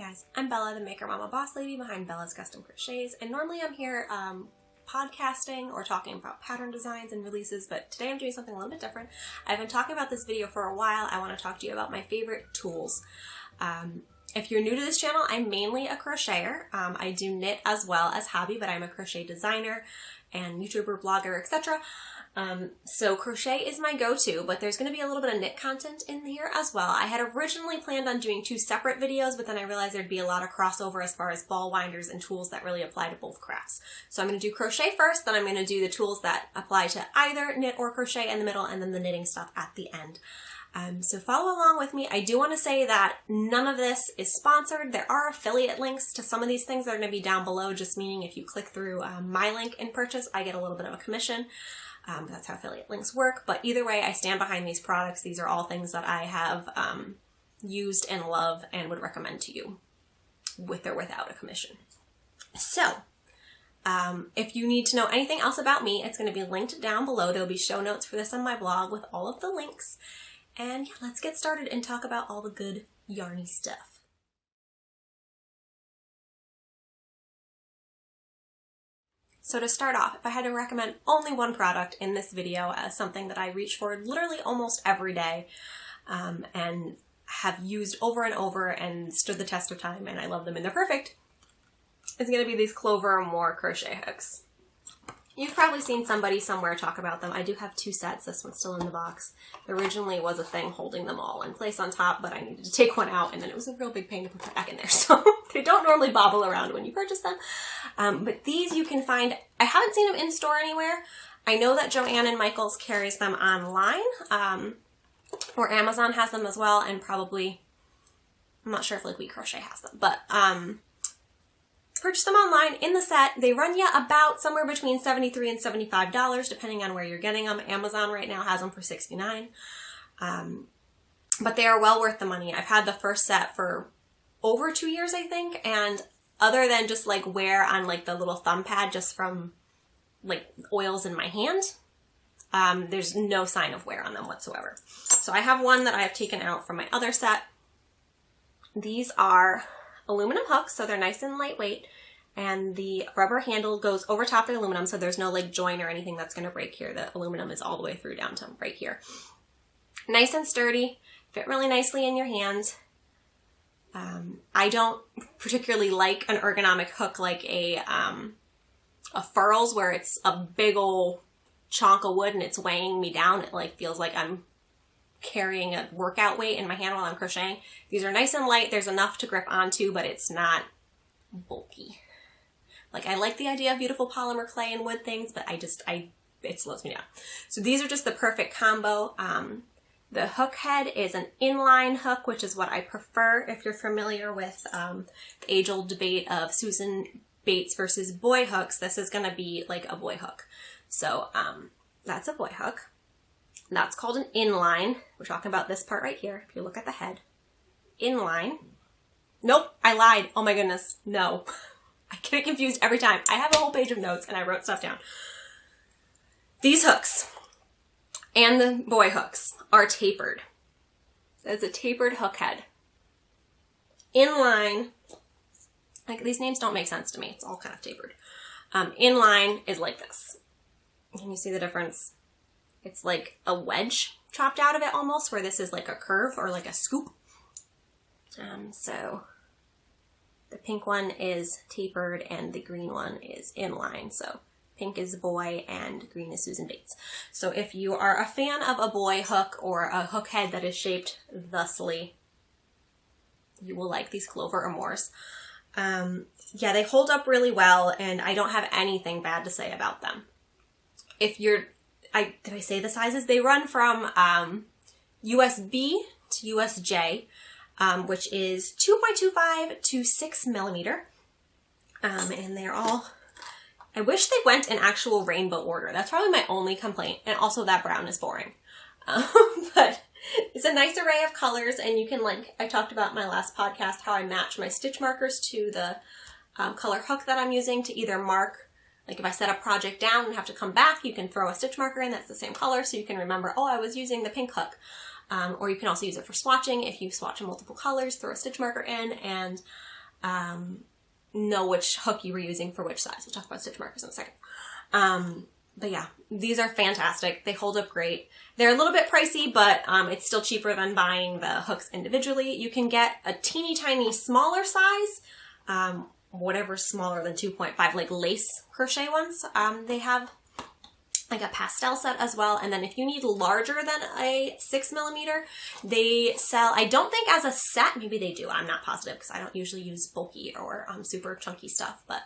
guys, I'm Bella, the maker mama boss lady behind Bella's Custom Crochets, and normally I'm here podcasting or talking about pattern designs and releases, but today I'm doing something a little bit different. I've been talking about this video for a while. I want to talk to you about my favorite tools. If you're new to this channel, I'm mainly a crocheter. I do knit as well as hobby, but I'm a crochet designer and YouTuber, blogger, etc. So crochet is my go-to, but there's going to be a little bit of knit content in here as well. I had originally planned on doing two separate videos, but then I realized there'd be a lot of crossover as far as ball winders and tools that really apply to both crafts. So I'm going to do crochet first, then I'm going to do the tools that apply to either knit or crochet in the middle, and then the knitting stuff at the end. So follow along with me. I do want to say that none of this is sponsored. There are affiliate links to some of these things that are going to be down below, just meaning if you click through my link and purchase, I get a little bit of a commission. That's how affiliate links work. But either way, I stand behind these products. These are all things that I have used and love and would recommend to you with or without a commission. So if you need to know anything else about me, it's going to be linked down below. There'll be show notes for this on my blog with all of the links. And yeah, let's get started and talk about all the good yarny stuff. So to start off, if I had to recommend only one product in this video as something that I reach for literally almost every day and have used over and over and stood the test of time and I love them and they're perfect, it's going to be these Clover Amour crochet hooks. You've probably seen somebody somewhere talk about them. I do have two sets. This one's still in the box. There originally was a thing holding them all in place on top, but I needed to take one out and then it was a real big pain to put that back in there. So they don't normally bobble around when you purchase them. But these you can find, I haven't seen them in store anywhere. I know that Joann and Michaels carries them online, or Amazon has them as well, and probably, I'm not sure if like We Crochet has them, but purchase them online in the set. They run you about somewhere between $73 and $75, depending on where you're getting them. Amazon right now has them for $69. But they are well worth the money. I've had the first set for over 2 years, I think. And other than just like wear on like the little thumb pad just from like oils in my hand, there's no sign of wear on them whatsoever. So I have one that I have taken out from my other set. These are aluminum hooks, so they're nice and lightweight, and the rubber handle goes over top the aluminum, so there's no like joint or anything that's going to break here. The aluminum is all the way through down to right here. Nice and sturdy, fit really nicely in your hands. I don't particularly like an ergonomic hook like a furls, where it's a big old chunk of wood and it's weighing me down. It like feels like I'm carrying a workout weight in my hand while I'm crocheting. These are nice and light. There's enough to grip onto, but it's not bulky. Like, I like the idea of beautiful polymer clay and wood things, but it slows me down. So these are just the perfect combo. The hook head is an inline hook, which is what I prefer. If you're familiar with the age-old debate of Susan Bates versus boy hooks, this is going to be like a boy hook. So that's a boy hook. That's called an inline. We're talking about this part right here. If you look at the head. Inline. Nope, I lied. Oh my goodness. No. I get confused every time. I have a whole page of notes and I wrote stuff down. These hooks and the boy hooks are tapered. It's a tapered hook head. Inline. Like, these names don't make sense to me. It's all kind of tapered. Inline is like this. Can you see the difference? It's like a wedge chopped out of it almost, where this is like a curve or like a scoop. So the pink one is tapered and the green one is inline. So pink is boy and green is Susan Bates. So if you are a fan of a boy hook or a hook head that is shaped thusly, you will like these Clover Amours. Yeah, they hold up really well and I don't have anything bad to say about them. If you're did I say the sizes? They run from USB to USJ, which is 2.25 to 6 millimeter. And they're all, I wish they went in actual rainbow order. That's probably my only complaint. And also that brown is boring. But it's a nice array of colors, and you can, like I talked about in my last podcast, how I match my stitch markers to the color hook that I'm using to either mark. Like if I set a project down and have to come back, you can throw a stitch marker in that's the same color so you can remember, oh, I was using the pink hook. Or you can also use it for swatching. If you swatch in multiple colors, throw a stitch marker in, and know which hook you were using for which size. We'll talk about stitch markers in a second. But yeah, these are fantastic. They hold up great. They're a little bit pricey, but it's still cheaper than buying the hooks individually. You can get a teeny tiny smaller size, whatever's smaller than 2.5, like lace crochet ones. They have like a pastel set as well. And then if you need larger than a 6mm, they sell, I don't think as a set, maybe they do. I'm not positive because I don't usually use bulky or super chunky stuff, but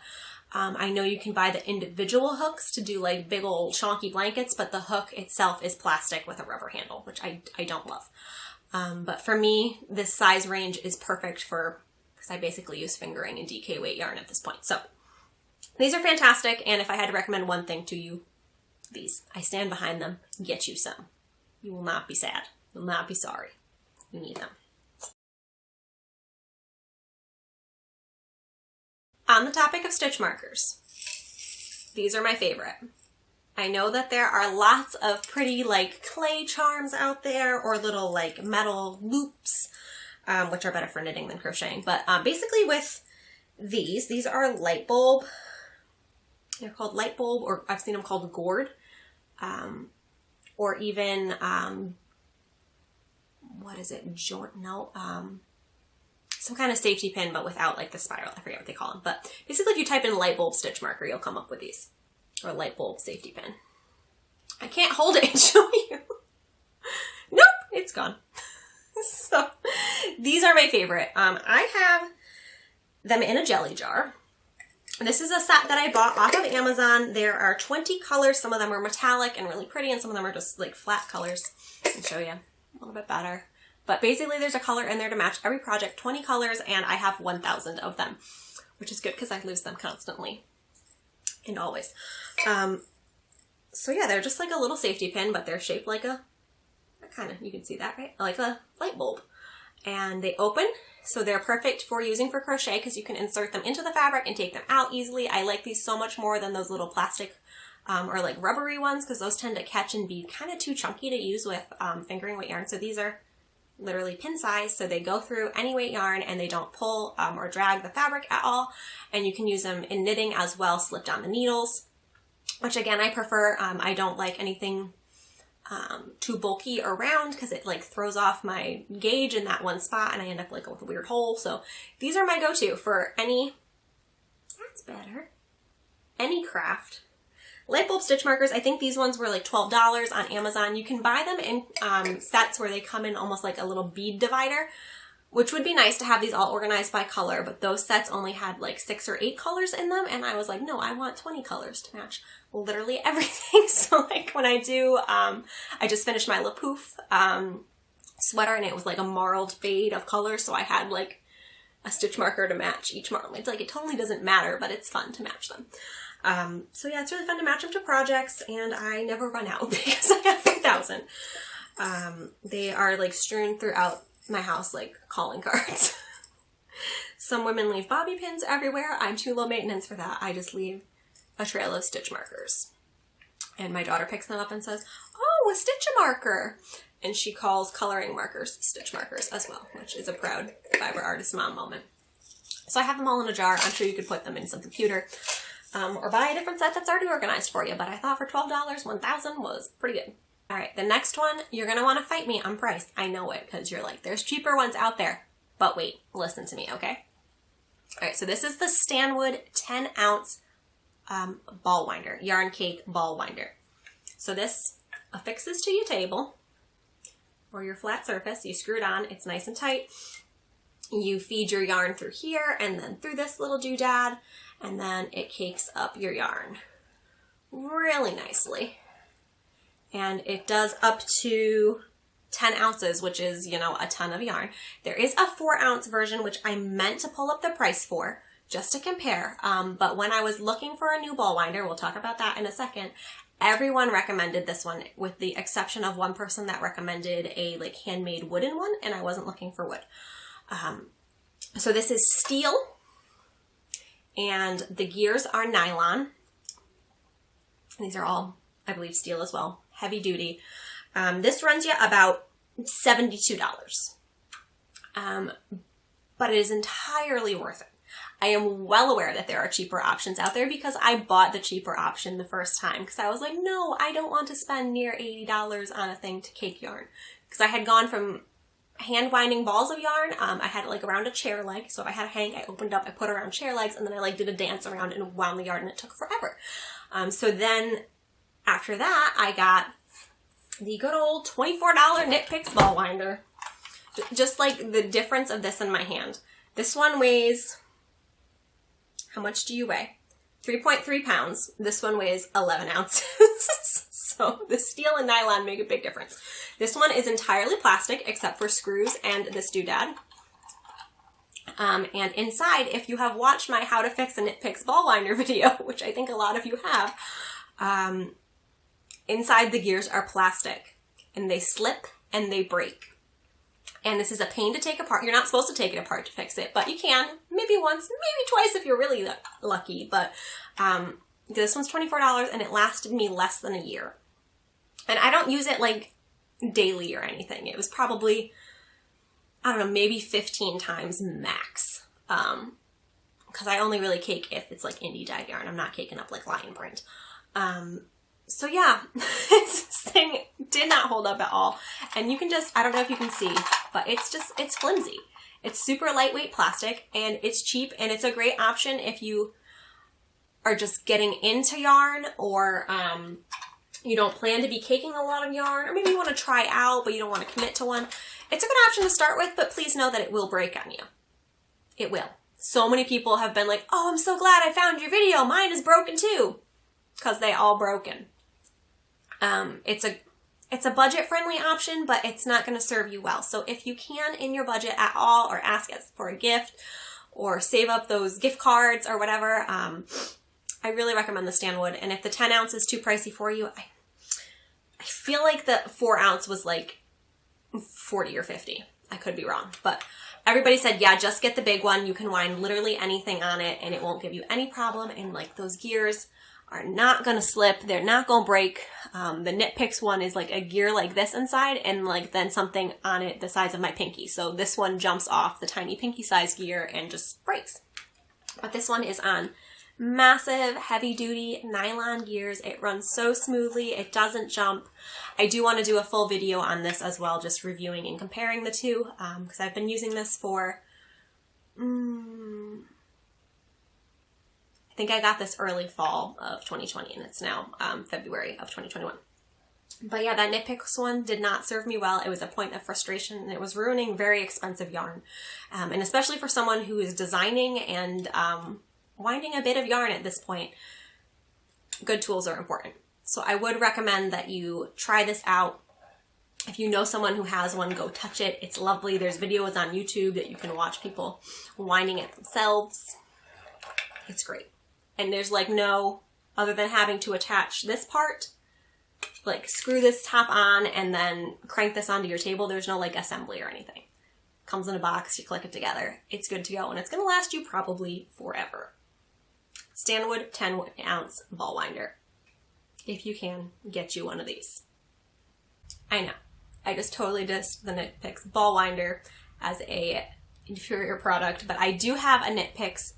I know you can buy the individual hooks to do like big old chonky blankets, but the hook itself is plastic with a rubber handle, which I don't love. But for me, this size range is perfect because I basically use fingering and DK weight yarn at this point. So these are fantastic. And if I had to recommend one thing to you, these. I stand behind them. Get you some. You will not be sad. You will not be sorry. You need them. On the topic of stitch markers, these are my favorite. I know that there are lots of pretty like clay charms out there or little like metal loops, which are better for knitting than crocheting. But basically with these are light bulb. They're called light bulb, or I've seen them called gourd, or even, what is it? Some kind of safety pin, but without like the spiral. I forget what they call them. But basically if you type in light bulb stitch marker, you'll come up with these. Or light bulb safety pin. I can't hold it and show you. Nope, it's gone. So these are my favorite. I have them in a jelly jar. This is a set that I bought off of Amazon. There are 20 colors. Some of them are metallic and really pretty, and some of them are just like flat colors. I'll show you a little bit better. But basically there's a color in there to match every project, 20 colors, and I have 1,000 of them, which is good because I lose them constantly and always. So yeah, they're just like a little safety pin, but they're shaped like a kind of, you can see that, right? Like a light bulb. And they open, so they're perfect for using for crochet because you can insert them into the fabric and take them out easily. I like these so much more than those little plastic or like rubbery ones because those tend to catch and be kind of too chunky to use with fingering weight yarn. So these are literally pin size, so they go through any weight yarn and they don't pull or drag the fabric at all. And you can use them in knitting as well, slip down the needles, which again I prefer. I don't like anything too bulky or round because it like throws off my gauge in that one spot and I end up like with a weird hole. So these are my go-to for any, that's better, any craft. Light bulb stitch markers, I think these ones were like $12 on Amazon. You can buy them in sets where they come in almost like a little bead divider, which would be nice to have these all organized by color, but those sets only had like 6 or 8 colors in them, and I was like, no, I want 20 colors to match literally everything. So like when I do, I just finished my La Pouf sweater, and it was like a marled fade of colors, so I had like a stitch marker to match each marl. It's like, it totally doesn't matter, but it's fun to match them. So yeah, it's really fun to match them to projects, and I never run out because I have 1,000. They are like strewn throughout my house like calling cards. Some women leave bobby pins everywhere. I'm too low maintenance for that. I just leave a trail of stitch markers. And my daughter picks them up and says, oh, a stitch marker. And she calls coloring markers stitch markers as well, which is a proud fiber artist mom moment. So I have them all in a jar. I'm sure you could put them in some computer. Or buy a different set that's already organized for you. But I thought for $12, 1,000 was pretty good. All right, the next one, you're going to want to fight me on price. I know it because you're like, there's cheaper ones out there. But wait, listen to me, okay? All right, so this is the Stanwood 10-ounce ball winder, yarn cake ball winder. So this affixes to your table or your flat surface. You screw it on. It's nice and tight. You feed your yarn through here and then through this little doodad, and then it cakes up your yarn really nicely. And it does up to 10 ounces, which is, you know, a ton of yarn. There is a 4-ounce version, which I meant to pull up the price for, just to compare. But when I was looking for a new ball winder, we'll talk about that in a second, everyone recommended this one, with the exception of one person that recommended a like handmade wooden one, and I wasn't looking for wood. So this is steel, and the gears are nylon. These are all, I believe, steel as well. Heavy duty. This runs you about $72. But it is entirely worth it. I am well aware that there are cheaper options out there because I bought the cheaper option the first time because I was like, no, I don't want to spend near $80 on a thing to cake yarn. Because I had gone from hand winding balls of yarn, I had it like around a chair leg. So if I had a hank, I opened up, I put it around chair legs, and then I like did a dance around and wound the yarn, and it took forever. So then after that, I got the good old $24 Knit Picks ball winder. Just like the difference of this in my hand. This one weighs, how much do you weigh? 3.3 pounds. This one weighs 11 ounces. So the steel and nylon make a big difference. This one is entirely plastic except for screws and this doodad. And inside, if you have watched my How to Fix a Knit Picks ball winder video, which I think a lot of you have, inside the gears are plastic and they slip and they break. And this is a pain to take apart. You're not supposed to take it apart to fix it, but you can. Maybe once, maybe twice if you're really lucky. But this one's $24 and it lasted me less than a year. And I don't use it like daily or anything. It was probably, I don't know, maybe 15 times max. Because I only really cake if it's like indie dyed yarn. I'm not caking up like lion print. So yeah, this thing did not hold up at all. And you can just, I don't know if you can see, but it's flimsy. It's super lightweight plastic and it's cheap and it's a great option if you are just getting into yarn or you don't plan to be caking a lot of yarn, or maybe you want to try out but you don't want to commit to one. It's a good option to start with, but please know that it will break on you. It will. So many people have been like, oh, I'm so glad I found your video. Mine is broken too. Because they all broken. It's a budget-friendly option, but it's not going to serve you well. So if you can in your budget at all, or ask us for a gift, or save up those gift cards or whatever, I really recommend the Stanwood. And if the 10 ounce is too pricey for you, I feel like the 4 ounce was like 40 or 50. I could be wrong, but everybody said, yeah, just get the big one. You can wind literally anything on it and it won't give you any problem. And like those gears are not going to slip. They're not going to break. The Knit Picks one is like a gear like this inside and like then something on it the size of my pinky. So this one jumps off the tiny pinky size gear and just breaks. But this one is on massive heavy duty nylon gears. It runs so smoothly. It doesn't jump. I do want to do a full video on this as well, just reviewing and comparing the two, because I've been using this for I think I got this early fall of 2020 and it's now February of 2021. But yeah, that Knit Picks one did not serve me well. It was a point of frustration and it was ruining very expensive yarn. And especially for someone who is designing and winding a bit of yarn at this point, good tools are important. So I would recommend that you try this out. If you know someone who has one, go touch it. It's lovely. There's videos on YouTube that you can watch people winding it themselves. It's great. And there's like no, other than having to attach this part, like screw this top on and then crank this onto your table. There's no like assembly or anything. Comes in a box, you click it together. It's good to go and it's going to last you probably forever. Stanwood 10 ounce ball winder. If you can, get you one of these. I know. I just totally dissed the Knit Picks ball winder as a inferior product, but I do have a Knit Picks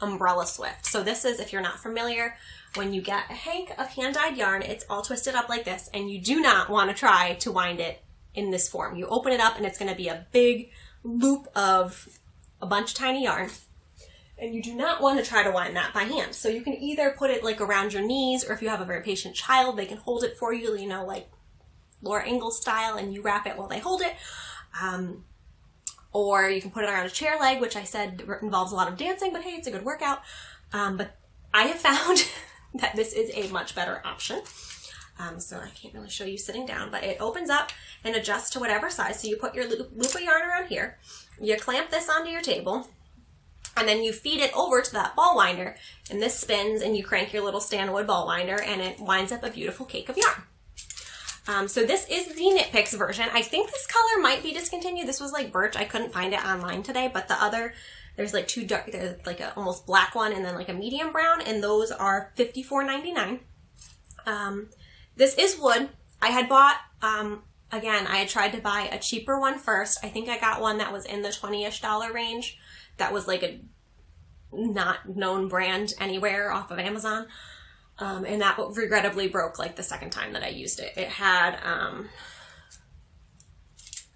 umbrella swift. So this is, if you're not familiar, when you get a hank of hand-dyed yarn, it's all twisted up like this, and you do not want to try to wind it in this form. You open it up and it's going to be a big loop of a bunch of tiny yarn, and you do not want to try to wind that by hand. So you can either put it like around your knees, or if you have a very patient child, they can hold it for you, you know, like Laura Ingalls style, and you wrap it while they hold it. Or you can put it around a chair leg, which I said involves a lot of dancing, but hey, it's a good workout. But I have found that this is a much better option. So I can't really show you sitting down, but it opens up and adjusts to whatever size. So you put your loop of yarn around here, you clamp this onto your table, and then you feed it over to that ball winder, and this spins, and you crank your little Stanwood ball winder, and it winds up a beautiful cake of yarn. So this is the Knit Picks version. I think this color might be discontinued. This was like birch. I couldn't find it online today, but the other, there's like two dark, there's like a almost black one and then like a medium brown, and those are $54.99. This is wood. I had bought, again, I had tried to buy a cheaper one first. I think I got one that was in the $20-ish range. That was like a not known brand anywhere off of Amazon. And that regrettably broke like the second time that I used it. It had, I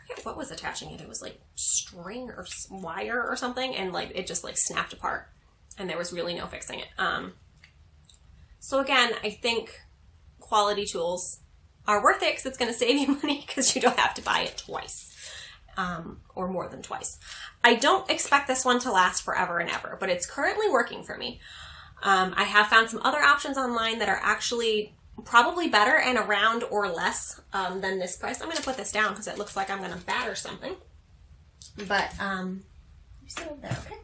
forget what was attaching it. It was like string or wire or something. And like, it just like snapped apart and there was really no fixing it. So again, I think quality tools are worth it because it's going to save you money because you don't have to buy it twice. Or more than twice. I don't expect this one to last forever and ever, but it's currently working for me. I have found some other options online that are actually probably better and around or less than this price. I'm going to put this down because it looks like I'm going to batter something. But you sit over there, okay?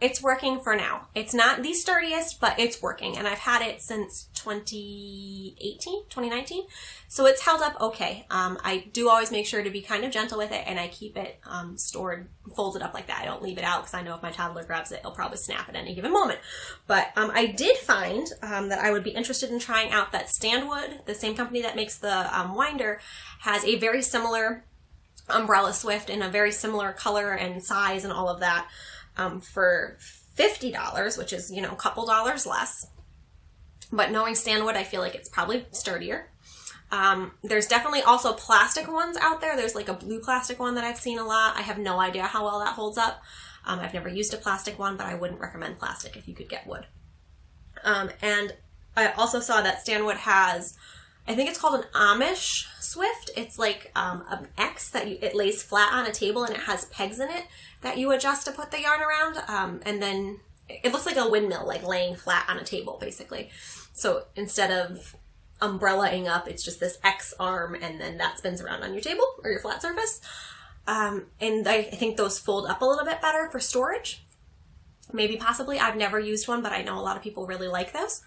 It's working for now. It's not the sturdiest, but it's working. And I've had it since 2019. So it's held up okay. I do always make sure to be kind of gentle with it, and I keep it stored, folded up like that. I don't leave it out because I know if my toddler grabs it, he'll probably snap at any given moment. But I did find that I would be interested in trying out that Stanwood, the same company that makes the winder, has a very similar umbrella swift in a very similar color and size and all of that. For $50, which is, you know, a couple dollars less. But knowing Stanwood, I feel like it's probably sturdier. There's definitely also plastic ones out there. There's like a blue plastic one that I've seen a lot. I have no idea how well that holds up. I've never used a plastic one, but I wouldn't recommend plastic if you could get wood. And I also saw that Stanwood has, I think it's called an Amish Swift. It's like an X that it lays flat on a table and it has pegs in it that you adjust to put the yarn around. And then it looks like a windmill, like laying flat on a table, basically. So instead of umbrellaing up, it's just this X arm and then that spins around on your table or your flat surface. And I think those fold up a little bit better for storage. Maybe possibly. I've never used one, but I know a lot of people really like those.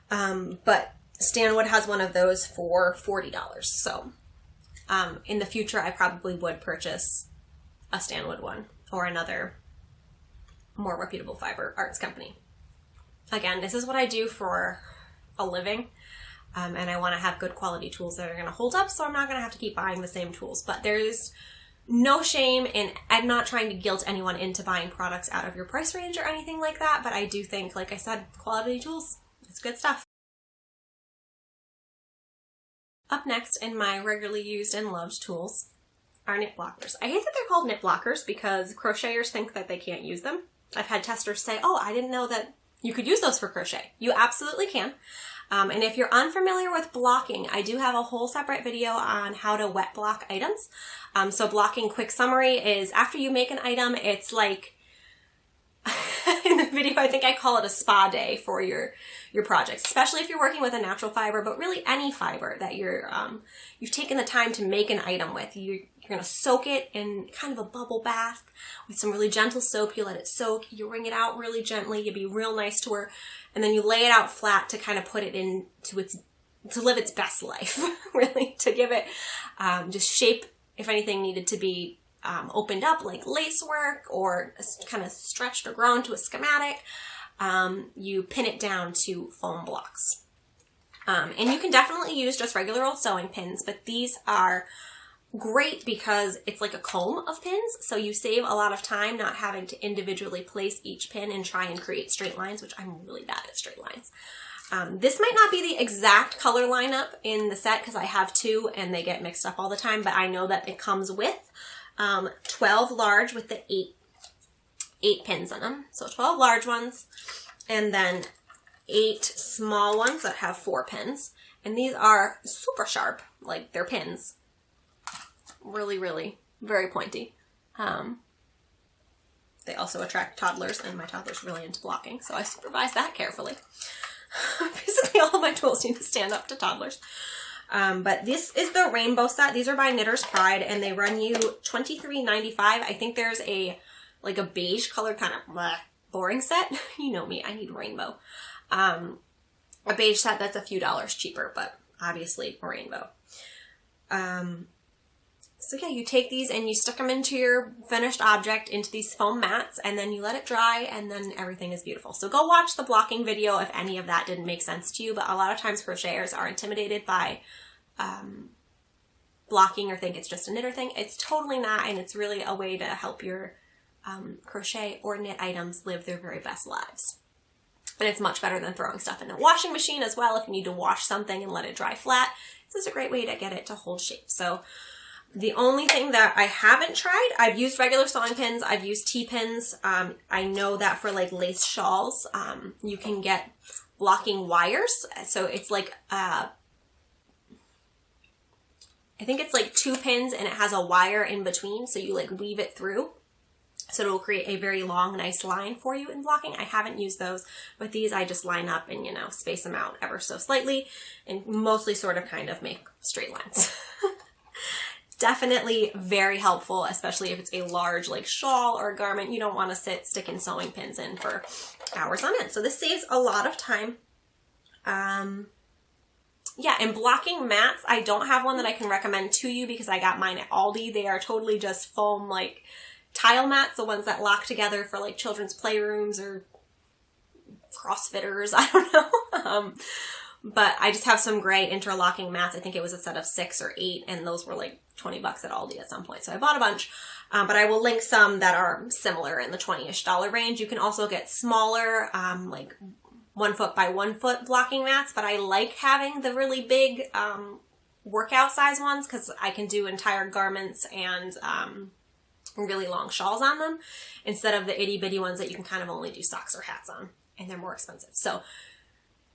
But Stanwood has one of those for $40. So in the future, I probably would purchase a Stanwood one or another more reputable fiber arts company. Again, this is what I do for a living. And I want to have good quality tools that are going to hold up, so I'm not going to have to keep buying the same tools. But there's no shame in, I'm not trying to guilt anyone into buying products out of your price range or anything like that, but I do think, like I said, quality tools, it's good stuff. Up next in my regularly used and loved tools are knit blockers. I hate that they're called knit blockers because crocheters think that they can't use them. I've had testers say, oh, I didn't know that you could use those for crochet. You absolutely can. And if you're unfamiliar with blocking, I do have a whole separate video on how to wet block items. So blocking, quick summary, is after you make an item, it's like, in the video, I think I call it a spa day for your projects, especially if you're working with a natural fiber, but really any fiber that you've taken the time to make an item with. You're going to soak it in kind of a bubble bath with some really gentle soap. You let it soak, you wring it out really gently, you be real nice to her, and then you lay it out flat to kind of put it to live its best life, really, to give it just shape, if anything needed to be opened up, like lace work or kind of stretched or grown to a schematic. You pin it down to foam blocks. And you can definitely use just regular old sewing pins, but these are great because it's like a comb of pins, so you save a lot of time not having to individually place each pin and try and create straight lines, which I'm really bad at straight lines. This might not be the exact color lineup in the set because I have two and they get mixed up all the time, but I know that it comes with 12 large with the 8 pins in them. So 12 large ones and then 8 small ones that have 4 pins. And these are super sharp, like they're pins. Really, really very pointy. They also attract toddlers, and my toddler's really into blocking, so I supervise that carefully. Basically all of my tools need to stand up to toddlers. But this is the rainbow set. These are by Knitter's Pride, and they run you $23.95. I think there's a beige colored kind of boring set. You know me, I need rainbow. A beige set that's a few dollars cheaper, but obviously rainbow. So yeah, you take these and you stick them into your finished object, into these foam mats, and then you let it dry, and then everything is beautiful. So go watch the blocking video if any of that didn't make sense to you, but a lot of times crocheters are intimidated by blocking or think it's just a knitter thing. It's totally not, and it's really a way to help your crochet or knit items live their very best lives. And it's much better than throwing stuff in a washing machine as well. If you need to wash something and let it dry flat, this is a great way to get it to hold shape. So the only thing that I haven't tried, I've used regular sewing pins, I've used T-pins. I know that for like lace shawls, you can get blocking wires. So it's like, I think it's like 2 pins and it has a wire in between. So you like weave it through. So it will create a very long, nice line for you in blocking. I haven't used those. With these, I just line up and, you know, space them out ever so slightly and mostly sort of kind of make straight lines. Definitely very helpful, especially if it's a large like shawl or a garment. You don't want to sit sticking sewing pins in for hours on end. So this saves a lot of time. Yeah, and blocking mats, I don't have one that I can recommend to you because I got mine at Aldi. They are totally just foam like tile mats, the ones that lock together for like children's playrooms or CrossFitters, I don't know. But I just have some gray interlocking mats. I think it was a set of 6 or 8, and those were like $20 at Aldi at some point. So I bought a bunch, but I will link some that are similar in the $20-ish range. You can also get smaller, like 1 foot by 1 foot blocking mats, but I like having the really big workout size ones because I can do entire garments and really long shawls on them instead of the itty bitty ones that you can kind of only do socks or hats on, and they're more expensive. So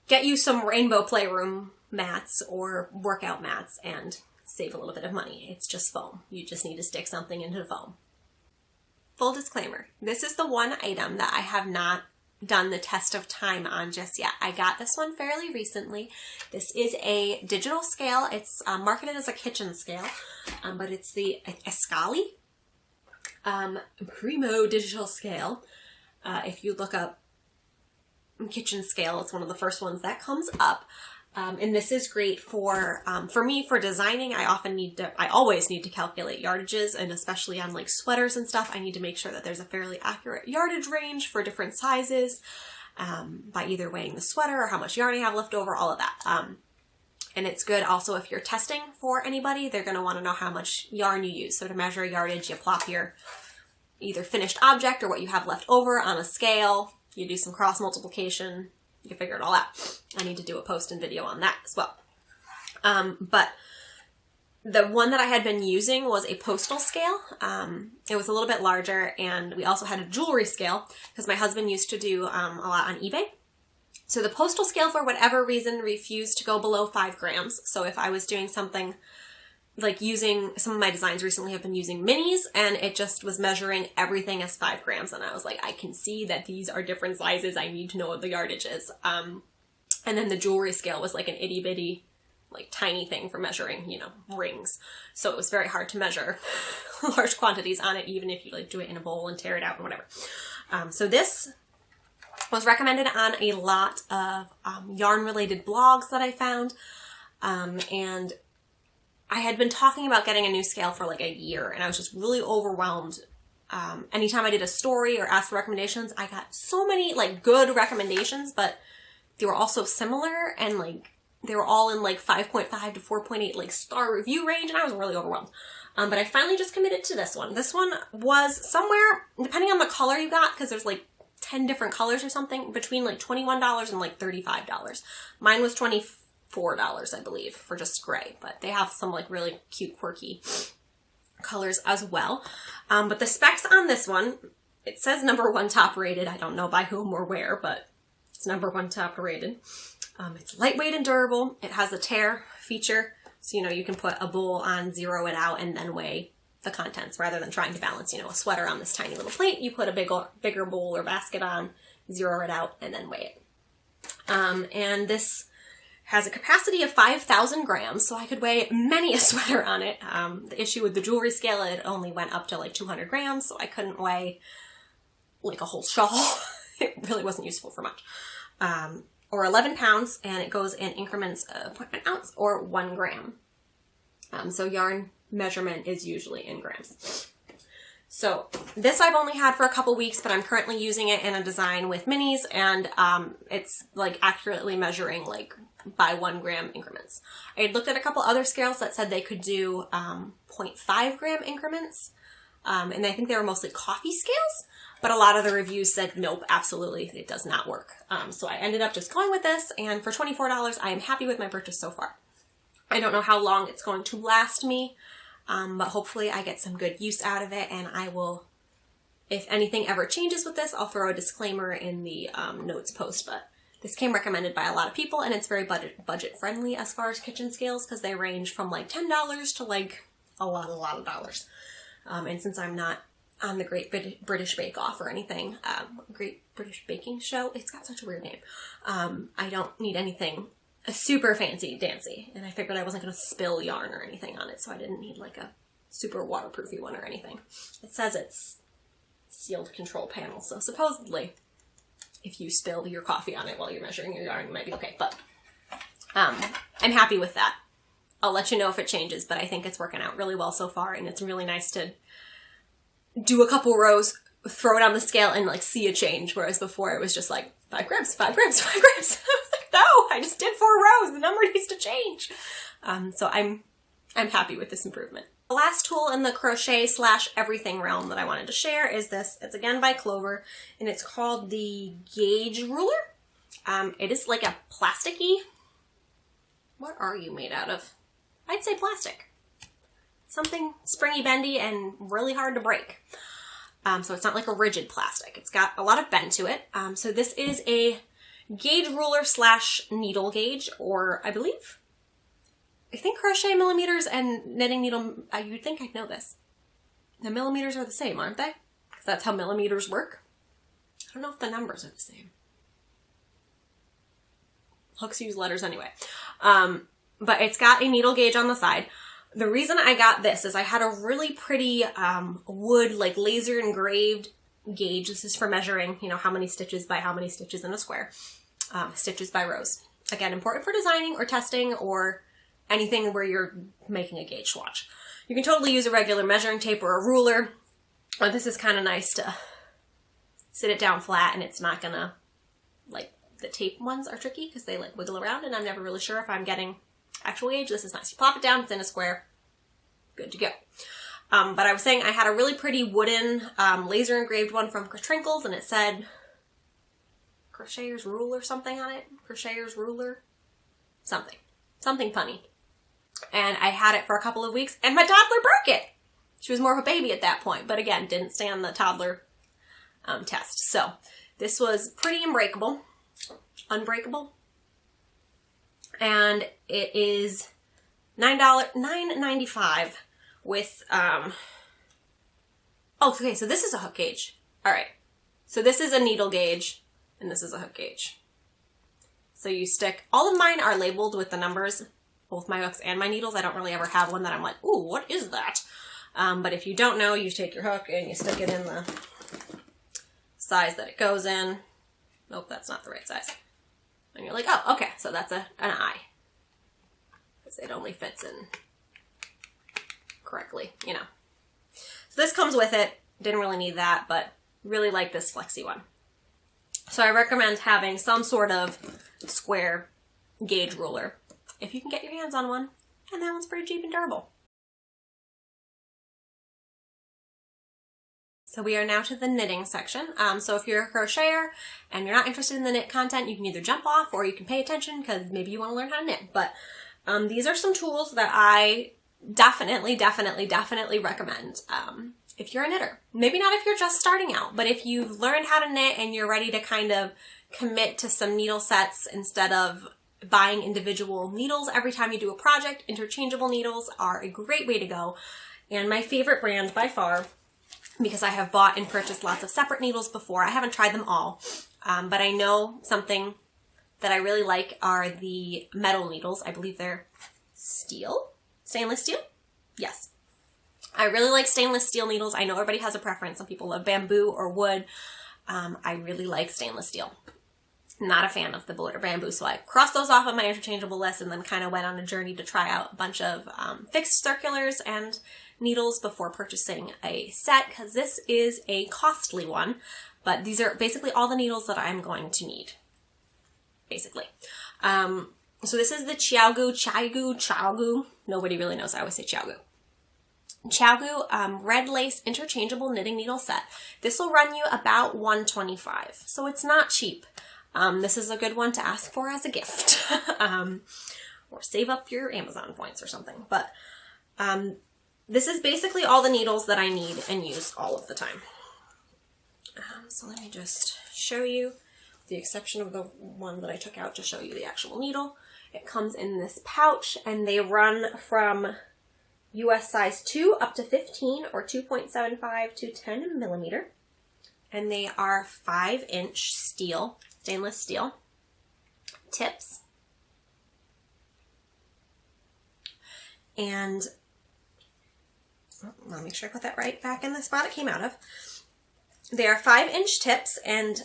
get you some rainbow playroom mats or workout mats and save a little bit of money. It's just foam. You just need to stick something into the foam. Full disclaimer, this is the one item that I have not done the test of time on just yet. I got this one fairly recently. This is a digital scale. It's marketed as a kitchen scale, but it's the Escali Primo digital scale. If you look up kitchen scale, it's one of the first ones that comes up. And this is great for me, for designing. I always need to calculate yardages, and especially on like sweaters and stuff, I need to make sure that there's a fairly accurate yardage range for different sizes, by either weighing the sweater or how much yarn I have left over, all of that. And it's good also if you're testing for anybody, they're going to want to know how much yarn you use. So to measure yardage, you plop your either finished object or what you have left over on a scale. You do some cross multiplication, you figure it all out. I need to do a post and video on that as well. But the one that I had been using was a postal scale. It was a little bit larger, and we also had a jewelry scale because my husband used to do a lot on eBay. So the postal scale, for whatever reason, refused to go below 5 grams. So if I was doing something like using, some of my designs recently have been using minis, and it just was measuring everything as 5 grams. And I was like, I can see that these are different sizes. I need to know what the yardage is. And then the jewelry scale was like an itty bitty, like tiny thing for measuring, you know, rings. So it was very hard to measure large quantities on it, even if you like do it in a bowl and tear it out and whatever. So this was recommended on a lot of yarn related blogs that I found. And I had been talking about getting a new scale for like a year, and I was just really overwhelmed. Anytime I did a story or asked for recommendations, I got so many like good recommendations, but they were all so similar, and like they were all in like 5.5 to 4.8 like star review range, and I was really overwhelmed. But I finally just committed to this one. This one was somewhere, depending on the color you got, because there's like 10 different colors or something, between like $21 and like $35. Mine was $24, I believe, for just gray, but they have some like really cute, quirky colors as well. But the specs on this one, it says #1 top rated. I don't know by whom or where, but it's #1 top rated. It's lightweight and durable. It has a tear feature, so you know you can put a bowl on, zero it out, and then weigh the contents rather than trying to balance, you know, a sweater on this tiny little plate. You put a bigger bowl or basket on, zero it out, and then weigh it. And this has a capacity of 5,000 grams, so I could weigh many a sweater on it. The issue with the jewelry scale, it only went up to like 200 grams, so I couldn't weigh like a whole shawl. It really wasn't useful for much. Or 11 pounds, and it goes in increments of 0.1 ounce or 1 gram. So yarn measurement is usually in grams. So this I've only had for a couple weeks, but I'm currently using it in a design with minis, and it's like accurately measuring like by 1 gram increments. I had looked at a couple other scales that said they could do 0.5 gram increments, and I think they were mostly coffee scales, but a lot of the reviews said, nope, absolutely, it does not work. So I ended up just going with this, and for $24, I am happy with my purchase so far. I don't know how long it's going to last me, but hopefully I get some good use out of it, and I will, if anything ever changes with this, I'll throw a disclaimer in the notes post, but this came recommended by a lot of people, and it's very budget friendly as far as kitchen scales, because they range from like $10 to like a lot of dollars. And since I'm not on the Great British Bake Off or anything, Great British Baking Show, it's got such a weird name, I don't need anything super fancy dancy, and I figured I wasn't going to spill yarn or anything on it, so I didn't need like a super waterproofy one or anything. It says it's sealed control panel, so supposedly if you spill your coffee on it while you're measuring your yarn, it might be okay, but I'm happy with that. I'll let you know if it changes, but I think it's working out really well so far, and it's really nice to do a couple rows, throw it on the scale, and like see a change, whereas before it was just like 5 grams, 5 grams, 5 grams. I was like, no, I just did 4 rows, the number needs to change. So I'm happy with this improvement. The last tool in the crochet / everything realm that I wanted to share is this. It's again by Clover, and it's called the gauge ruler. It is like a plasticky, what are you made out of? I'd say plastic. Something springy bendy and really hard to break. So it's not like a rigid plastic. It's got a lot of bend to it. So this is a gauge ruler / needle gauge, or I think crochet millimeters and knitting needle, you'd think I'd know this. The millimeters are the same, aren't they? Because that's how millimeters work. I don't know if the numbers are the same. Hooks use letters anyway. But it's got a needle gauge on the side. The reason I got this is I had a really pretty wood, like laser engraved gauge. This is for measuring, you know, how many stitches by how many stitches in a square. Stitches by rows. Again, important for designing or testing or anything where you're making a gauge swatch. You can totally use a regular measuring tape or a ruler, but this is kind of nice to sit it down flat, and it's not gonna, like, the tape ones are tricky because they like wiggle around, and I'm never really sure if I'm getting actual gauge. This is nice. You plop it down, it's in a square, good to go. But I was saying I had a really pretty wooden laser engraved one from Crinkles, and it said Crocheter's Rule or something on it. Crocheter's Ruler, something punny. And I had it for a couple of weeks, and my toddler broke it. She was more of a baby at that point, but again, didn't stand the toddler test. So this was pretty unbreakable, and it is $9.95 with okay, so this is a hook gauge. All right, so this is a needle gauge, and this is a hook gauge. So you stick, all of mine are labeled with the numbers, both my hooks and my needles. I don't really ever have one that I'm like, ooh, what is that? But if you don't know, you take your hook and you stick it in the size that it goes in. Nope, that's not the right size. And you're like, oh, okay, so that's an I. Because it only fits in correctly, you know. So this comes with it. Didn't really need that, but really like this flexi one. So I recommend having some sort of square gauge ruler if you can get your hands on one, and that one's pretty cheap and durable. So we are now to the knitting section. So if you're a crocheter and you're not interested in the knit content, you can either jump off or you can pay attention because maybe you want to learn how to knit. But these are some tools that I definitely recommend if you're a knitter. Maybe not if you're just starting out, but if you've learned how to knit and you're ready to kind of commit to some needle sets instead of buying individual needles every time you do a project, interchangeable needles are a great way to go. And my favorite brand by far, because I have bought and purchased lots of separate needles before, I haven't tried them all, but I know something that I really like are the metal needles. I believe they're stainless steel? Yes. I really like stainless steel needles. I know everybody has a preference. Some people love bamboo or wood. I really like stainless steel. Not a fan of the wood or bamboo, so I crossed those off on my interchangeable list and then kind of went on a journey to try out a bunch of fixed circulars and needles before purchasing a set, because this is a costly one, but these are basically all the needles that I'm going to need, basically. So this is the ChiaoGoo. Nobody really knows. I always say ChiaoGoo. ChiaoGoo Red Lace Interchangeable Knitting Needle Set. This will run you about $125, so it's not cheap. This is a good one to ask for as a gift, or save up your Amazon points or something. But this is basically all the needles that I need and use all of the time. So let me just show you, with the exception of the one that I took out to show you the actual needle. It comes in this pouch, and they run from US size 2 up to 15, or 2.75 to 10 millimeter. And they are 5-inch steel, stainless steel tips. And I'll make sure I put that right back in the spot it came out of. They are 5-inch tips, and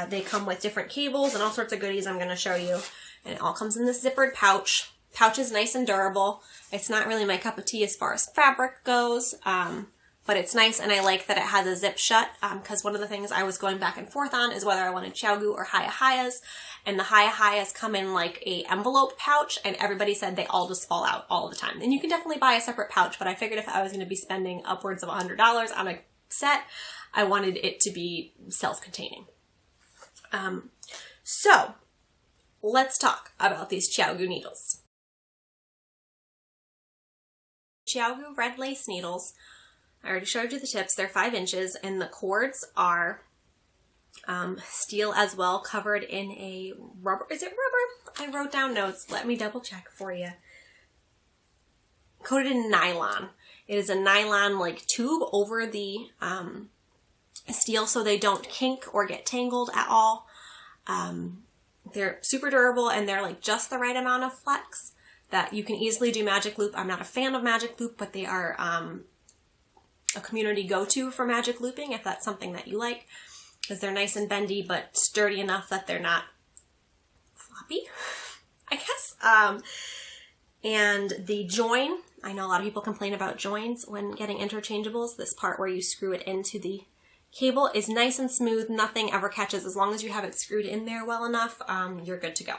they come with different cables and all sorts of goodies I'm going to show you. And it all comes in this zippered pouch. Pouch is nice and durable. It's not really my cup of tea as far as fabric goes, but it's nice, and I like that it has a zip shut, because one of the things I was going back and forth on is whether I wanted ChiaoGoo or HiyaHiyas, and the HiyaHiyas come in like a envelope pouch, and everybody said they all just fall out all the time. And you can definitely buy a separate pouch, but I figured if I was going to be spending upwards of $100 on a set, I wanted it to be self-containing. So let's talk about these ChiaoGoo needles. ChiaoGoo Red Lace needles, I already showed you the tips. They're 5 inches, and the cords are steel as well, covered in a rubber. Is it rubber? I wrote down notes. Let me double check for you. Coated in nylon. It is a nylon like tube over the steel, so they don't kink or get tangled at all. They're super durable, and they're like just the right amount of flex that you can easily do magic loop. I'm not a fan of magic loop, but they are a community go-to for magic looping if that's something that you like, because they're nice and bendy but sturdy enough that they're not floppy, I guess. And the join, I know a lot of people complain about joins when getting interchangeables. This part where you screw it into the cable is nice and smooth. Nothing ever catches. As long as you have it screwed in there well enough, you're good to go.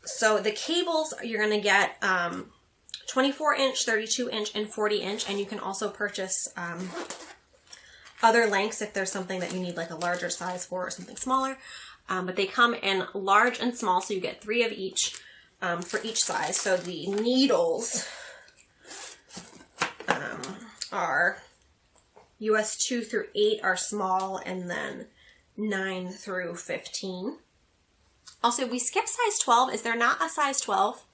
So the cables, you're going to get 24-inch, 32-inch, and 40-inch, and you can also purchase other lengths if there's something that you need like a larger size for or something smaller. But they come in large and small, so you get 3 of each for each size. So the needles are US 2 through 8 are small, and then 9 through 15. Also, we skipped size 12. Is there not a size 12?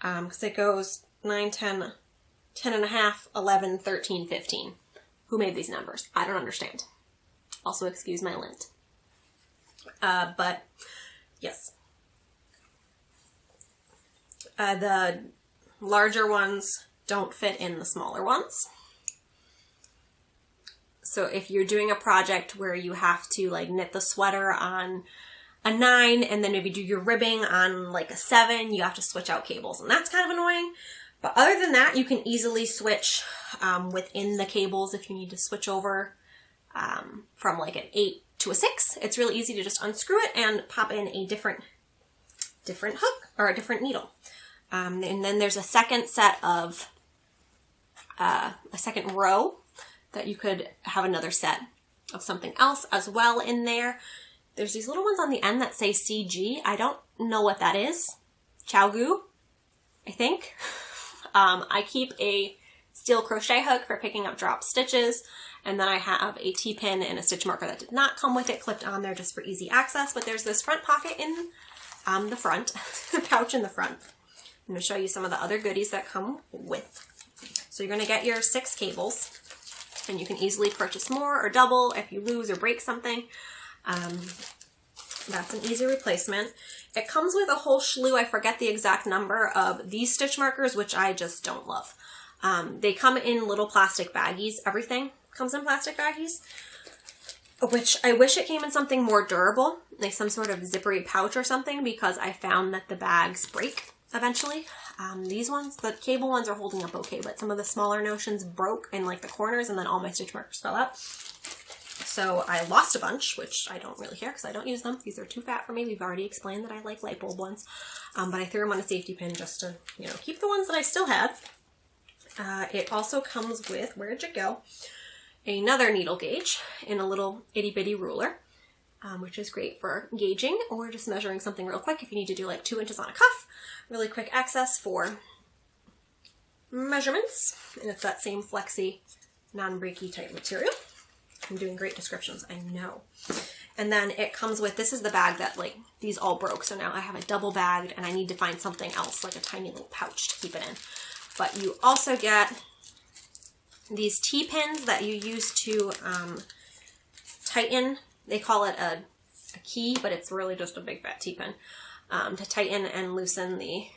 Because it goes 9, 10, 10 and a half, 11, 13, 15. Who made these numbers? I don't understand. Also, excuse my lint. But, yes. The larger ones don't fit in the smaller ones. So if you're doing a project where you have to like knit the sweater on a 9 and then maybe do your ribbing on like a 7, you have to switch out cables, and that's kind of annoying. But other than that, you can easily switch within the cables if you need to switch over from like an 8 to a 6. It's really easy to just unscrew it and pop in a different hook or a different needle. And then there's a second set of, a second row that you could have another set of something else as well in there. There's these little ones on the end that say CG. I don't know what that is. ChiaoGoo, I think. I keep a steel crochet hook for picking up drop stitches, and then I have a T-pin and a stitch marker that did not come with it clipped on there just for easy access, but there's this front pocket in the front, the pouch in the front. I'm going to show you some of the other goodies that come with. So you're going to get your 6 cables, and you can easily purchase more or double if you lose or break something. That's an easy replacement. It comes with a whole slew, I forget the exact number, of these stitch markers, which I just don't love. They come in little plastic baggies. Everything comes in plastic baggies, which I wish it came in something more durable, like some sort of zippery pouch or something, because I found that the bags break eventually. These ones, the cable ones, are holding up okay, but some of the smaller notions broke in like the corners, and then all my stitch markers fell out. So I lost a bunch, which I don't really care because I don't use them. These are too fat for me. We've already explained that I like light bulb ones. But I threw them on a safety pin just to, keep the ones that I still had. It also comes with, where'd you go? Another needle gauge in a little itty bitty ruler, which is great for gauging or just measuring something real quick if you need to do like 2 inches on a cuff. Really quick access for measurements, and it's that same flexy, non-breaky type material. I'm doing great descriptions, I know. And then it comes with, this is the bag that like, these all broke, so now I have a double bagged and I need to find something else, like a tiny little pouch to keep it in. But you also get these T-pins that you use to tighten. They call it a key, but it's really just a big fat T-pin to tighten and loosen the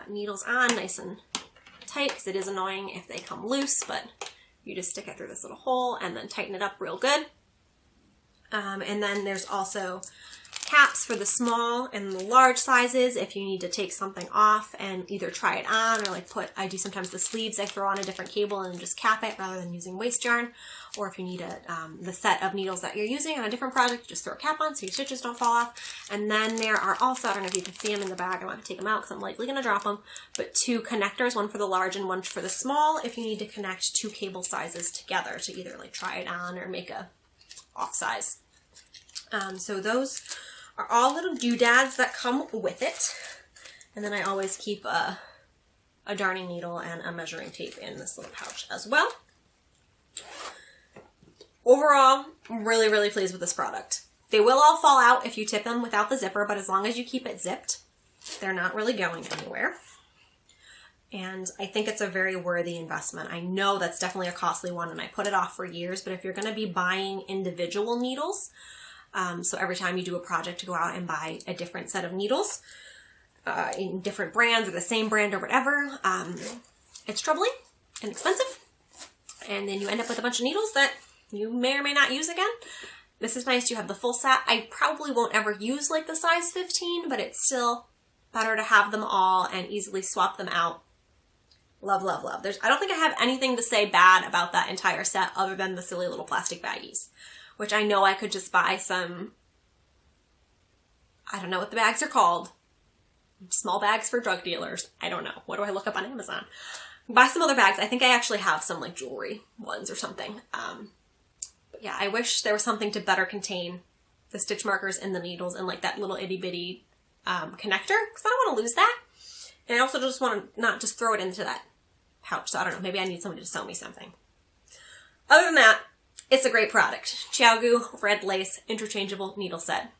needles on nice and tight, because it is annoying if they come loose, but you just stick it through this little hole and then tighten it up real good. And then there's also caps for the small and the large sizes if you need to take something off and either try it on or like I do sometimes the sleeves, I throw on a different cable and just cap it rather than using waste yarn. Or if you need the set of needles that you're using on a different project, just throw a cap on so your stitches don't fall off. And then there are also, I don't know if you can see them in the bag, I'm not going to take them out because I'm likely going to drop them, but 2 connectors, one for the large and one for the small, if you need to connect 2 cable sizes together to either like try it on or make a off size. So those are all little doodads that come with it. And then I always keep a darning needle and a measuring tape in this little pouch as well. Overall, I'm really, really pleased with this product. They will all fall out if you tip them without the zipper, but as long as you keep it zipped, they're not really going anywhere. And I think it's a very worthy investment. I know that's definitely a costly one and I put it off for years, but if you're going to be buying individual needles, so every time you do a project to go out and buy a different set of needles in different brands or the same brand or whatever, it's troubling and expensive. And then you end up with a bunch of needles that you may or may not use again. This is nice. You have the full set. I probably won't ever use like the size 15, but it's still better to have them all and easily swap them out. Love, love, love. I don't think I have anything to say bad about that entire set other than the silly little plastic baggies, which I know I could just buy some, I don't know what the bags are called, small bags for drug dealers. I don't know. What do I look up on Amazon? Buy some other bags. I think I actually have some like jewelry ones or something. But yeah, I wish there was something to better contain the stitch markers and the needles and like that little itty bitty connector, because I don't want to lose that. And I also just want to not just throw it into that pouch. So I don't know, maybe I need somebody to sew me something. Other than that, it's a great product. ChiaoGoo Red Lace Interchangeable Needle Set.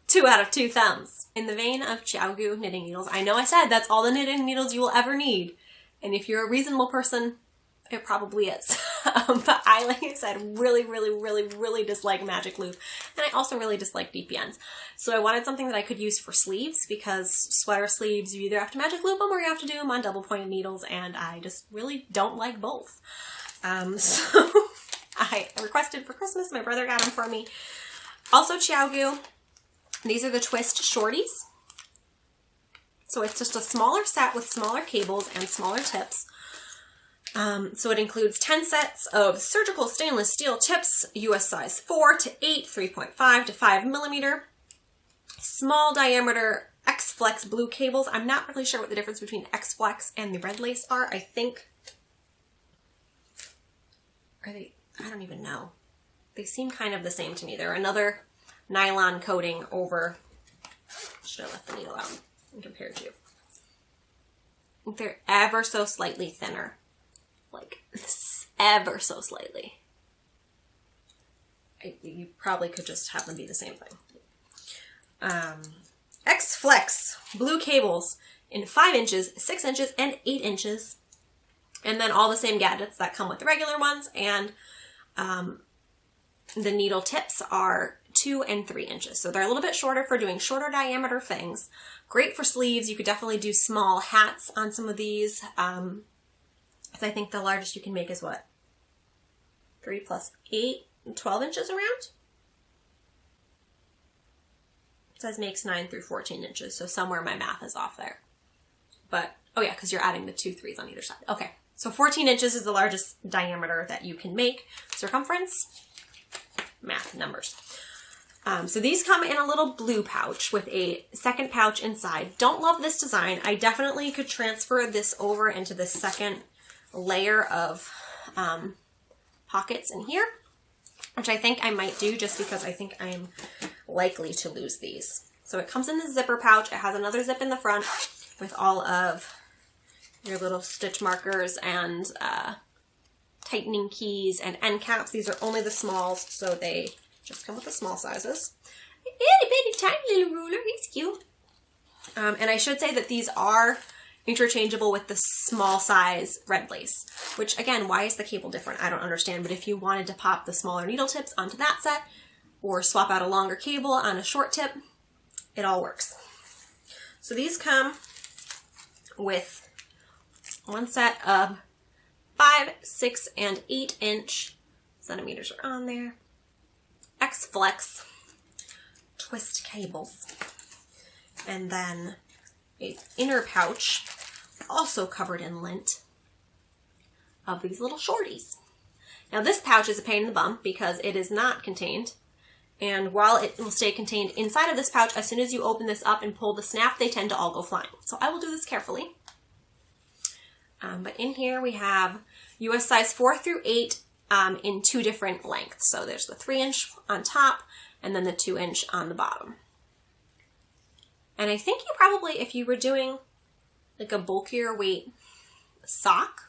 2 out of 2 thumbs. In the vein of ChiaoGoo knitting needles, I know I said that's all the knitting needles you will ever need. And if you're a reasonable person, it probably is. But I, like I said, really, really, really, really dislike magic loop. And I also really dislike DPNs. So I wanted something that I could use for sleeves, because sweater sleeves, you either have to magic loop them or you have to do them on double pointed needles. And I just really don't like both. So I requested for Christmas. My brother got them for me. Also ChiaoGoo. These are the twist shorties. So it's just a smaller set with smaller cables and smaller tips. So it includes 10 sets of surgical stainless steel tips, US size 4 to 8, 3.5 to 5 millimeter, small diameter X-Flex blue cables. I'm not really sure what the difference between X-Flex and the red lace are. I think, I don't even know. They seem kind of the same to me. They're another nylon coating over, should have left the needle out and compared to. They're ever so slightly thinner. Like, ever so slightly. You probably could just have them be the same thing. X-Flex blue cables in 5 inches, 6 inches, and 8 inches. And then all the same gadgets that come with the regular ones. And the needle tips are 2 and 3 inches. So they're a little bit shorter for doing shorter diameter things. Great for sleeves. You could definitely do small hats on some of these. I think the largest you can make is what? 3 plus 8, 12 inches around? It says makes 9 through 14 inches, so somewhere my math is off there. But, oh yeah, because you're adding the 2 3s on either side. Okay, so 14 inches is the largest diameter that you can make. Circumference, math, numbers. So these come in a little blue pouch with a second pouch inside. Don't love this design. I definitely could transfer this over into the second layer of pockets in here, which I think I might do just because I think I'm likely to lose these. So it comes in the zipper pouch. It has another zip in the front with all of your little stitch markers and tightening keys and end caps. These are only the smalls, so they just come with the small sizes. Itty bitty tiny little ruler, he's cute. And I should say that these are interchangeable with the small size red lace, which again, why is the cable different? I don't understand, but if you wanted to pop the smaller needle tips onto that set or swap out a longer cable on a short tip, it all works. So these come with one set of 5, 6, and 8 inch centimeters are on there. X-Flex twist cables, and then a inner pouch also covered in lint of these little shorties. Now this pouch is a pain in the bum because it is not contained, and while it will stay contained inside of this pouch, as soon as you open this up and pull the snap, they tend to all go flying. So I will do this carefully. But in here we have US size 4 through 8 in 2 different lengths. So there's the 3-inch on top and then the 2-inch on the bottom. And I think you probably, if you were doing like a bulkier weight sock,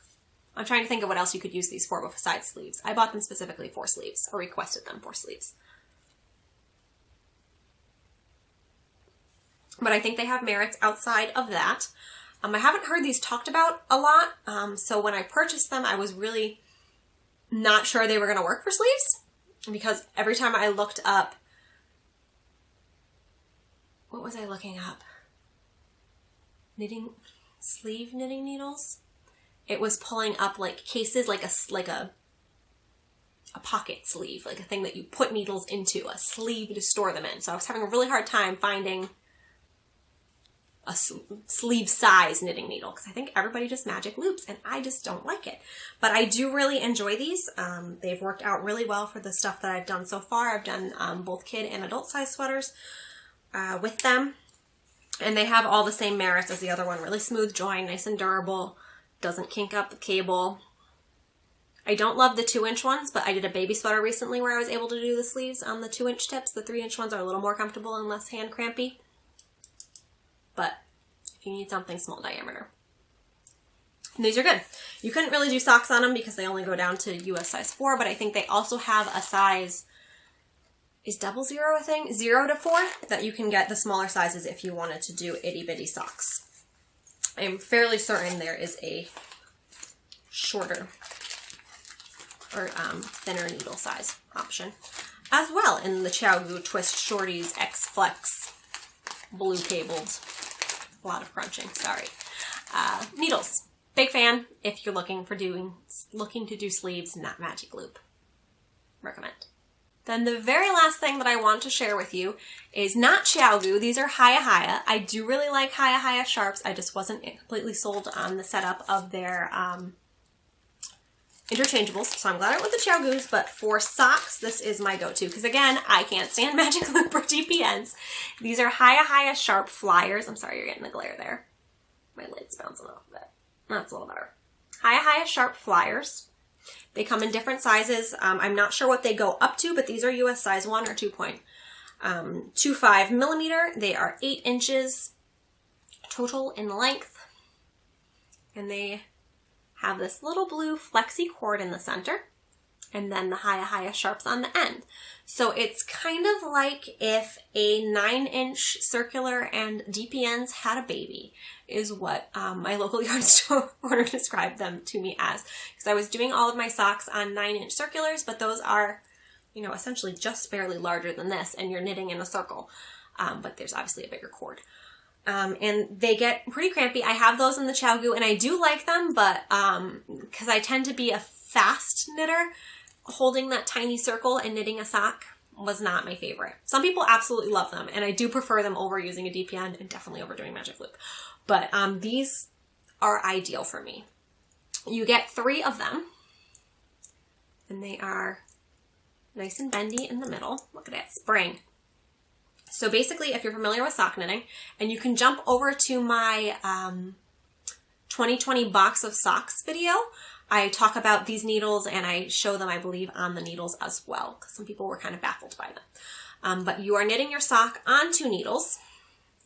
I'm trying to think of what else you could use these for besides sleeves. I bought them specifically for sleeves, or requested them for sleeves. But I think they have merits outside of that. I haven't heard these talked about a lot, so when I purchased them, I was really not sure they were going to work for sleeves, because every time I looked up, what was I looking up? Sleeve knitting needles? It was pulling up like cases, like a pocket sleeve, like a thing that you put needles into, a sleeve to store them in. So I was having a really hard time finding a sleeve size knitting needle because I think everybody just magic loops and I just don't like it. But I do really enjoy these. They've worked out really well for the stuff that I've done so far. I've done both kid and adult size sweaters with them. And they have all the same merits as the other one. Really smooth join, nice and durable, doesn't kink up the cable. I don't love the 2-inch ones, but I did a baby sweater recently where I was able to do the sleeves on the 2-inch tips. The 3-inch ones are a little more comfortable and less hand crampy. But if you need something small diameter, and these are good. You couldn't really do socks on them because they only go down to US size 4, but I think they also have a size, is 00 a thing? 0 to 4, that you can get the smaller sizes if you wanted to do itty bitty socks. I'm fairly certain there is a shorter or thinner needle size option as well in the ChiaoGoo Twist Shorties X-Flex blue cabled. A lot of crunching, sorry. Needles. Big fan if you're looking to do sleeves, not magic loop. Recommend. Then the very last thing that I want to share with you is not ChiaoGoo. These are HiyaHiya. I do really like HiyaHiya sharps. I just wasn't completely sold on the setup of their interchangeables, so I'm glad I went with the ChiaoGoos, but for socks, this is my go-to, because again, I can't stand magic loop or DPNs. These are HiyaHiya Sharp Flyers. I'm sorry, you're getting the glare there. My lid's bouncing off of it. That's a little better. HiyaHiya Sharp Flyers. They come in different sizes. I'm not sure what they go up to, but these are US size 1 or 2.25 millimeter. They are 8 inches total in length, and they have this little blue flexi cord in the center, and then the HiyaHiya sharps on the end. So it's kind of like if a 9-inch circular and DPNs had a baby, is what my local yarn store owner described them to me as. Because I was doing all of my socks on 9-inch circulars, but those are, you know, essentially just barely larger than this, and you're knitting in a circle. But there's obviously a bigger cord. And they get pretty crampy. I have those in the ChiaoGoo, and I do like them, but because I tend to be a fast knitter, holding that tiny circle and knitting a sock was not my favorite. Some people absolutely love them, and I do prefer them over using a DPN and definitely over doing magic loop. But these are ideal for me. You get 3 of them, and they are nice and bendy in the middle. Look at that spring. So basically, if you're familiar with sock knitting, and you can jump over to my 2020 box of socks video, I talk about these needles and I show them, I believe, on the needles as well, because some people were kind of baffled by them. But you are knitting your sock on 2 needles,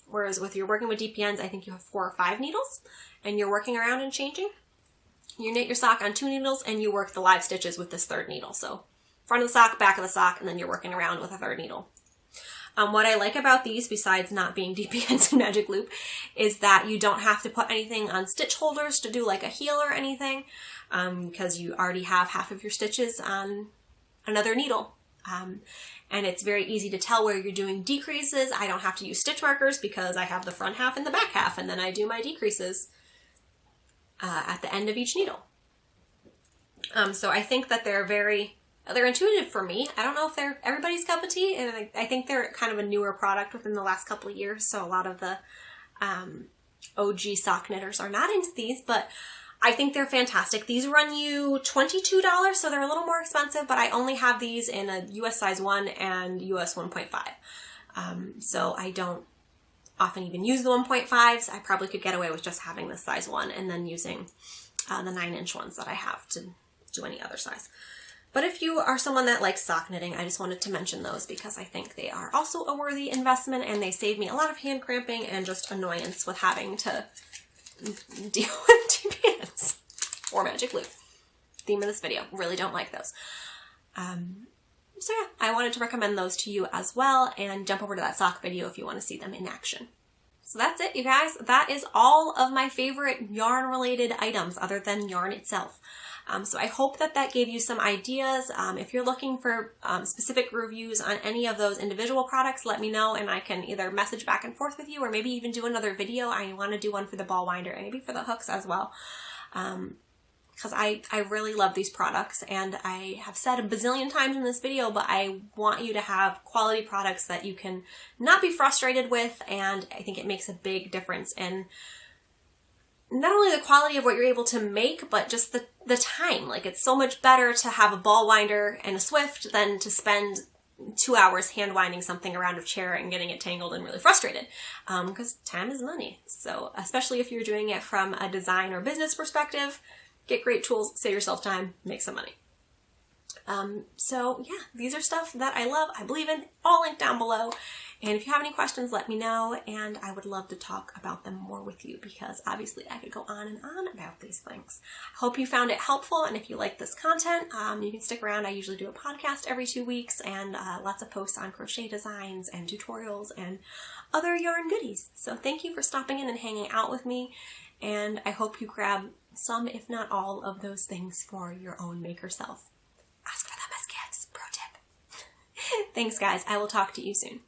whereas with you're working with DPNs, I think you have 4 or 5 needles, and you're working around and changing. You knit your sock on 2 needles and you work the live stitches with this 3rd needle. So front of the sock, back of the sock, and then you're working around with a 3rd needle. What I like about these, besides not being DPNs and magic loop, is that you don't have to put anything on stitch holders to do like a heel or anything, because you already have half of your stitches on another needle. And it's very easy to tell where you're doing decreases. I don't have to use stitch markers because I have the front half and the back half, and then I do my decreases at the end of each needle. So I think that they're intuitive for me. I don't know if they're everybody's cup of tea, and I think they're kind of a newer product within the last couple of years, so a lot of the OG sock knitters are not into these, but I think they're fantastic. These run you $22, so they're a little more expensive, but I only have these in a US size 1 and US 1.5. So I don't often even use the 1.5s. I probably could get away with just having this size 1 and then using the 9-inch ones that I have to do any other size. But if you are someone that likes sock knitting, I just wanted to mention those because I think they are also a worthy investment, and they save me a lot of hand cramping and just annoyance with having to deal with DPNs or magic loop. Theme of this video. Really don't like those. So yeah, I wanted to recommend those to you as well, and jump over to that sock video if you want to see them in action. So that's it, you guys. That is all of my favorite yarn related items other than yarn itself. So I hope that that gave you some ideas. If you're looking for specific reviews on any of those individual products, let me know and I can either message back and forth with you or maybe even do another video. I want to do one for the ball winder and maybe for the hooks as well. Because I really love these products, and I have said a bazillion times in this video, but I want you to have quality products that you can not be frustrated with, and I think it makes a big difference in not only the quality of what you're able to make, but just the time. Like, it's so much better to have a ball winder and a Swift than to spend 2 hours hand winding something around a chair and getting it tangled and really frustrated, because time is money. So especially if you're doing it from a design or business perspective, get great tools, save yourself time, make some money. So yeah, these are stuff that I love, I believe in, all linked down below. And if you have any questions, let me know, and I would love to talk about them more with you, because obviously I could go on and on about these things. I hope you found it helpful, and if you like this content, you can stick around. I usually do a podcast every 2 weeks, and lots of posts on crochet designs and tutorials and other yarn goodies. So thank you for stopping in and hanging out with me, and I hope you grab some, if not all, of those things for your own maker self. Ask for them as gifts. Pro tip. Thanks, guys. I will talk to you soon.